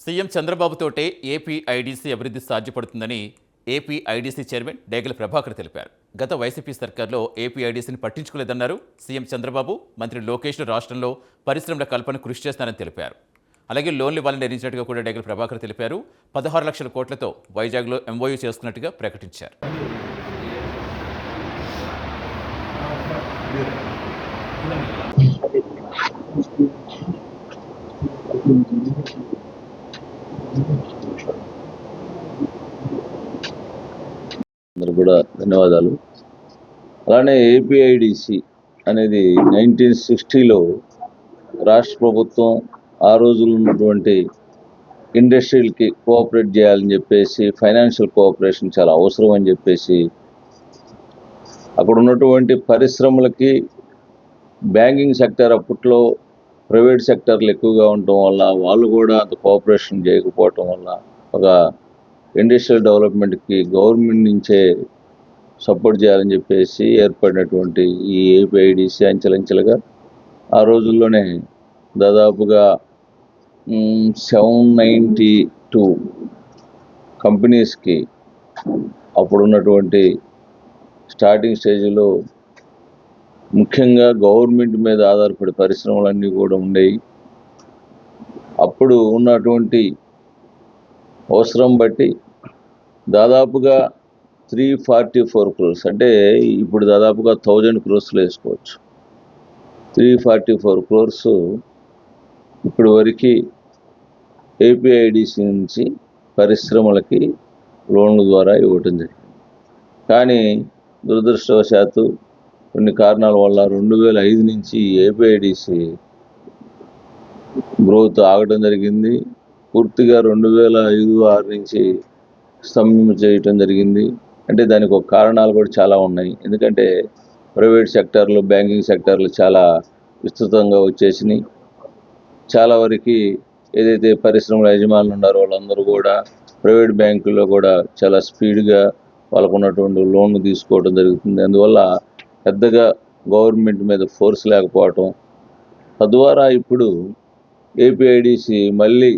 CM చంద్రబాబుతోటే AP IDC అభివృద్ధి సాధ్యపడుతుందని AP IDC chairman డేగల ప్రభాకర్ తెలిపారు. గత వైసీపీ సర్కార్లో ఏపీ ఐడీసీని పట్టించుకోలేదన్నారు. సీఎం చంద్రబాబు, మంత్రి లోకేష్ రాష్ట్రంలో పరిశ్రమల కల్పన కృషి చేస్తారని తెలిపారు. అలాగే లోన్లు ఇవ్వాలని నిర్ణయించినట్టుగా కూడా డేగల ప్రభాకర్ తెలిపారు. 16 లక్షల కోట్లతో వైజాగ్లో ఎంఓయూ చేసుకున్నట్టుగా ప్రకటించారు. అందరూ కూడా ధన్యవాదాలు. అలానే ఏపీఐడిసి అనేది 1960లో రాష్ట్ర ప్రభుత్వం ఆ రోజుల్లో ఉన్నటువంటి ఇండస్ట్రీలకి కోఆపరేట్ చేయాలని చెప్పేసి, ఫైనాన్షియల్ కోఆపరేషన్ చాలా అవసరం అని చెప్పేసి, అక్కడ ఉన్నటువంటి పరిశ్రమలకి బ్యాంకింగ్ సెక్టర్ అప్పట్లో ప్రైవేట్ సెక్టర్లు ఎక్కువగా ఉండటం వల్ల వాళ్ళు కూడా అంత కోఆపరేషన్ చేయకపోవటం వల్ల ఒక ఇండస్ట్రియల్ డెవలప్మెంట్కి గవర్నమెంట్ నుంచే సపోర్ట్ చేయాలని చెప్పేసి ఏర్పడినటువంటి ఈ ఏపీఐడిసి అంచెలంచెలుగా ఆ రోజుల్లోనే దాదాపుగా 792 కంపెనీస్కి అప్పుడున్నటువంటి స్టార్టింగ్ స్టేజ్లో ముఖ్యంగా గవర్నమెంట్ మీద ఆధారపడి పరిశ్రమలన్నీ కూడా ఉండేవి. అప్పుడు ఉన్నటువంటి అవసరం బట్టి దాదాపుగా 344 crores, అంటే ఇప్పుడు దాదాపుగా 1000 crores వేసుకోవచ్చు. 344 crores ఇప్పుడు వరకు ఏపీఐడిసి నుంచి పరిశ్రమలకి లోన్ల ద్వారా ఇవ్వటం జరిగింది. కానీ దురదృష్టవశాత్తు కొన్ని కారణాల వల్ల 2005 నుంచి ఏపీఐడిసి గ్రోత్ ఆగటం జరిగింది. పూర్తిగా 2005-6 నుంచి స్తంభం చేయటం జరిగింది. అంటే దానికి ఒక కారణాలు కూడా చాలా ఉన్నాయి. ఎందుకంటే ప్రైవేట్ సెక్టార్లు, బ్యాంకింగ్ సెక్టార్లు చాలా విస్తృతంగా వచ్చేసినాయి. చాలా వరకు ఏదైతే పరిశ్రమల యజమానులు ఉన్నారో వాళ్ళందరూ కూడా ప్రైవేట్ బ్యాంకుల్లో కూడా చాలా స్పీడ్గా వాళ్ళకు ఉన్నటువంటి లోన్లు తీసుకోవడం జరుగుతుంది. అందువల్ల పెద్దగా గవర్నమెంట్ మీద ఫోర్స్ లేకపోవటం, తద్వారా ఇప్పుడు ఏపీఐడిసి మళ్ళీ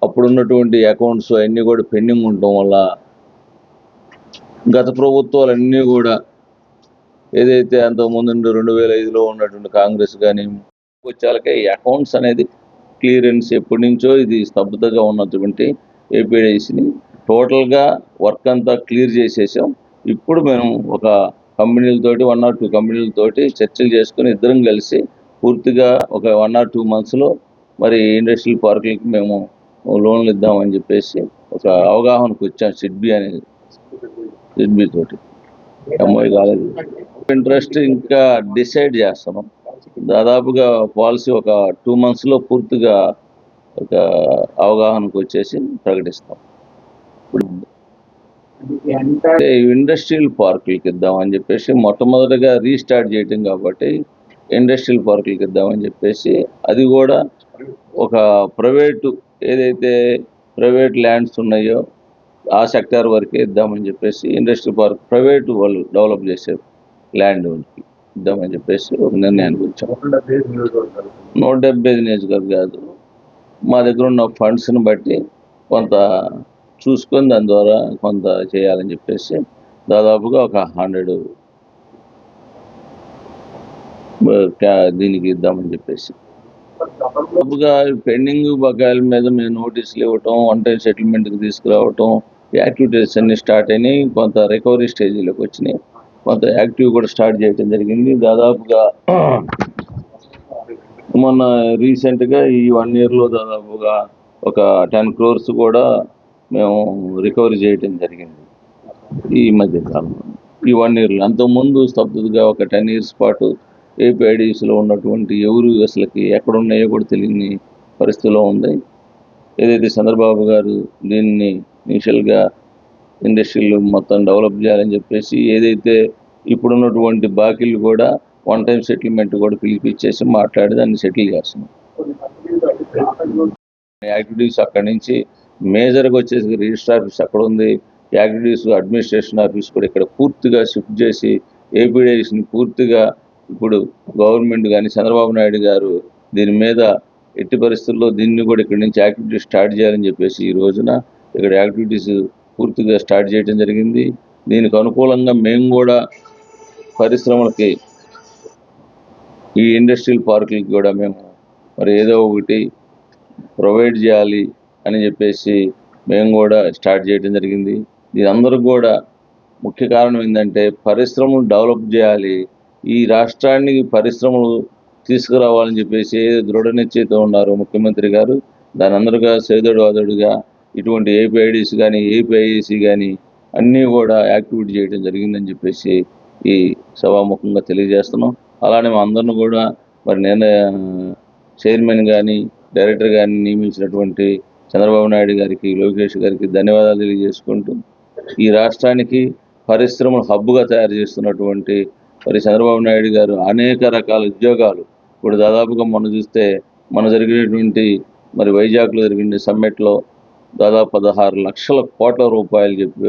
అప్పుడున్నటువంటి అకౌంట్స్ అన్నీ కూడా పెండింగ్ ఉండటం వల్ల గత ప్రభుత్వాలన్నీ కూడా ఏదైతే అంతకుముందు 2005లో ఉన్నటువంటి కాంగ్రెస్ కానీ వచ్చాలకే ఈ అకౌంట్స్ అనేది క్లియరెన్స్ ఎప్పటి నుంచో ఇది స్తబ్దతగా ఉన్నటువంటి ఏపీఐడిసిని టోటల్గా వర్క్ అంతా క్లియర్ చేసేసాం. ఇప్పుడు మేము ఒక కంపెనీలతోటి 1 or 2 కంపెనీలతోటి చర్చలు చేసుకుని ఇద్దరం కలిసి పూర్తిగా ఒక 1 or 2 monthsలో మరి ఇండస్ట్రియల్ పార్కులకి మేము లోన్లు ఇద్దామని చెప్పేసి ఒక అవగాహనకు వచ్చాం. సిడ్బీ తోటి ఎంఓఐ కాలేదు. ఇంట్రెస్ట్ ఇంకా డిసైడ్ చేస్తున్నాం. దాదాపుగా పాలసీ ఒక 2 monthsలో పూర్తిగా ఒక అవగాహనకు వచ్చేసి ప్రకటిస్తాం. అంటే ఇండస్ట్రియల్ పార్కులకి ఇద్దామని చెప్పేసి మొట్టమొదటిగా రీస్టార్ట్ చేయటం కాబట్టి ఇండస్ట్రియల్ పార్కులకి ఇద్దామని చెప్పేసి, అది కూడా ఒక ప్రైవేటు ఏదైతే ప్రైవేట్ ల్యాండ్స్ ఉన్నాయో ఆ సెక్టార్ వరకే ఇద్దామని చెప్పేసి, ఇండస్ట్రియల్ పార్క్ ప్రైవేటు వాళ్ళు డెవలప్ చేసే ల్యాండ్ ఇద్దామని చెప్పేసి ఒక నిర్ణయానికి వచ్చాం. 175 నియోజకవర్గాలు కాదు, మా దగ్గర ఉన్న ఫండ్స్ని బట్టి కొంత చూసుకొని దాని ద్వారా కొంత చేయాలని చెప్పేసి దాదాపుగా ఒక 100 దీనికి ఇద్దామని చెప్పేసి దాదాపుగా పెండింగ్ బకాయిల మీద మేము నోటీసులు ఇవ్వటం, వన్ టైం సెటిల్మెంట్కి తీసుకురావటం, యాక్టివిటీస్ అన్నీ స్టార్ట్ అయినాయి. కొంత రికవరీ స్టేజీలోకి వచ్చినాయి. కొంత యాక్టివ్ కూడా స్టార్ట్ చేయడం జరిగింది. దాదాపుగా మొన్న రీసెంట్గా ఈ 1 yearలో దాదాపుగా ఒక 10 crores కూడా మేము రికవరీ చేయటం జరిగింది ఈ మధ్య కాలంలో, ఈ 1 yearలో. అంతకుముందు స్తబ్దతగా ఒక 10 years పాటు ఏపీఐడిసిలో ఉన్నటువంటి ఎవరు అసలుకి ఎక్కడున్నాయో కూడా తెలియని పరిస్థితిలో ఉంది. ఏదైతే చంద్రబాబు గారు దీన్ని ఇనిషియల్గా ఇండస్ట్రీలు మొత్తం డెవలప్ చేయాలని చెప్పేసి, ఏదైతే ఇప్పుడున్నటువంటి బాకీలు కూడా వన్ టైం సెటిల్మెంట్ కూడా పిలిపించేసి మాట్లాడి దాన్ని సెటిల్ చేస్తున్నాం. యాక్టివిటీస్ అక్కడి నుంచి మేజర్గా వచ్చేసి రిజిస్టర్ ఆఫీస్ అక్కడ ఉంది. యాక్టివిటీస్ అడ్మినిస్ట్రేషన్ ఆఫీస్ కూడా ఇక్కడ పూర్తిగా షిఫ్ట్ చేసి ఏపీఐడిసిని పూర్తిగా ఇప్పుడు గవర్నమెంట్ కానీ చంద్రబాబు నాయుడు గారు దీని మీద ఎట్టి పరిస్థితుల్లో దీన్ని కూడా ఇక్కడి నుంచి యాక్టివిటీస్ స్టార్ట్ చేయాలని చెప్పేసి ఈ రోజున ఇక్కడ యాక్టివిటీస్ పూర్తిగా స్టార్ట్ చేయడం జరిగింది. దీనికి అనుకూలంగా మేము కూడా పరిశ్రమలకి ఈ ఇండస్ట్రియల్ పార్కులకి కూడా మేము మరి ఏదో ఒకటి ప్రొవైడ్ చేయాలి అని చెప్పేసి మేము కూడా స్టార్ట్ చేయడం జరిగింది. దీని అందరూ కూడా ముఖ్య కారణం ఏంటంటే పరిశ్రమలు డెవలప్ చేయాలి, ఈ రాష్ట్రానికి పరిశ్రమలు తీసుకురావాలని చెప్పేసి దృఢ నిశ్చయితో ఉన్నారు ముఖ్యమంత్రి గారు. దాని అందరుగా సేదోడు వాదోడుగా ఇటువంటి ఏపీఐడిసి కానీ ఏపీఐఏసి కానీ అన్నీ కూడా యాక్టివేట్ చేయడం జరిగిందని చెప్పేసి ఈ సభాముఖంగా తెలియజేస్తున్నాం. అలానే మా అందరిని కూడా మరి నేను చైర్మన్ కానీ డైరెక్టర్ కానీ నియమించినటువంటి చంద్రబాబు నాయుడు గారికి, లోకేష్ గారికి ధన్యవాదాలు తెలియజేసుకుంటూ ఈ రాష్ట్రానికి పరిశ్రమలు హబ్బుగా తయారు చేస్తున్నటువంటి మరి చంద్రబాబు నాయుడు గారు అనేక రకాల ఉద్యోగాలు ఇప్పుడు దాదాపుగా మనం చూస్తే మన జరిగినటువంటి మరి వైజాగ్లో జరిగిన సమ్మిట్లో దాదాపు 16 లక్షల కోట్ల రూపాయలు చెప్పి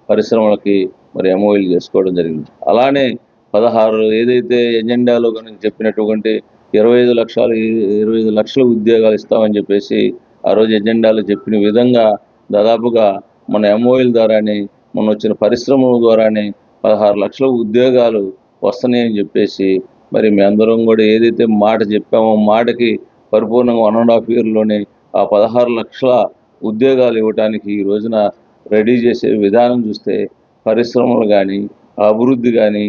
పరిశ్రమలకి మరి ఎంఓయూలు చేసుకోవడం జరిగింది. అలానే 16 ఏదైతే ఎజెండాలో కనుక చెప్పినటువంటి 25 లక్షల ఉద్యోగాలు ఇస్తామని చెప్పేసి ఆ రోజు ఎజెండాలో చెప్పిన విధంగా దాదాపుగా మన ఎంఓయూల ద్వారానే మన వచ్చిన పరిశ్రమల ద్వారానే 16 లక్షల ఉద్యోగాలు వస్తున్నాయని చెప్పేసి మరి మీ అందరం కూడా ఏదైతే మాట చెప్పామో మాటకి పరిపూర్ణంగా 1.5 ఇయర్లోనే ఆ 16 లక్షల ఉద్యోగాలు ఇవ్వడానికి ఈ రోజున రెడీ చేసే విధానం చూస్తే పరిశ్రమలు కానీ అభివృద్ధి కానీ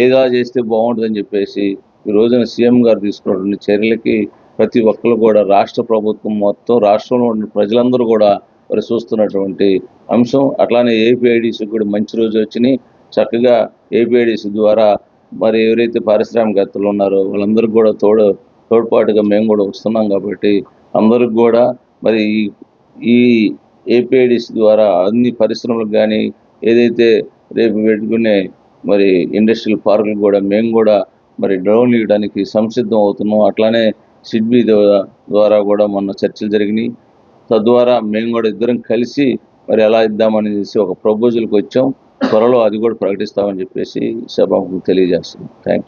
ఏదా చేస్తే బాగుంటుందని చెప్పేసి ఈ రోజున సీఎం గారు తీసుకున్నటువంటి చర్యలకి ప్రతి ఒక్కరు కూడా రాష్ట్ర ప్రభుత్వం మొత్తం రాష్ట్రంలో ఉన్న ప్రజలందరూ కూడా మరి చూస్తున్నటువంటి అంశం. అట్లానే ఏపీఐడిసి కూడా మంచి రోజు వచ్చినాయి. చక్కగా ఏపీఐడిసి ద్వారా మరి ఎవరైతే పారిశ్రామికవేత్తలు ఉన్నారో వాళ్ళందరికీ కూడా తోడ్పాటుగా మేము కూడా వస్తున్నాం కాబట్టి అందరికి కూడా మరి ఈ ఏపీఐడిసి ద్వారా అన్ని పరిశ్రమలకు కానీ ఏదైతే రేపు పెట్టుకునే మరి ఇండస్ట్రియల్ పార్కులు కూడా మేము కూడా మరి డ్రోన్లు ఇవ్వడానికి సంసిద్ధం అవుతున్నాం. అట్లానే సిడ్బీ ద్వారా కూడా మొన్న చర్చలు జరిగినాయి. తద్వారా మేము కూడా ఇద్దరం కలిసి మరి ఎలా ఇద్దామనేసి ఒక ప్రపోజల్కి వచ్చాం. త్వరలో అది కూడా ప్రకటిస్తామని చెప్పేసి సభకు తెలియజేస్తున్నాం. Thank you.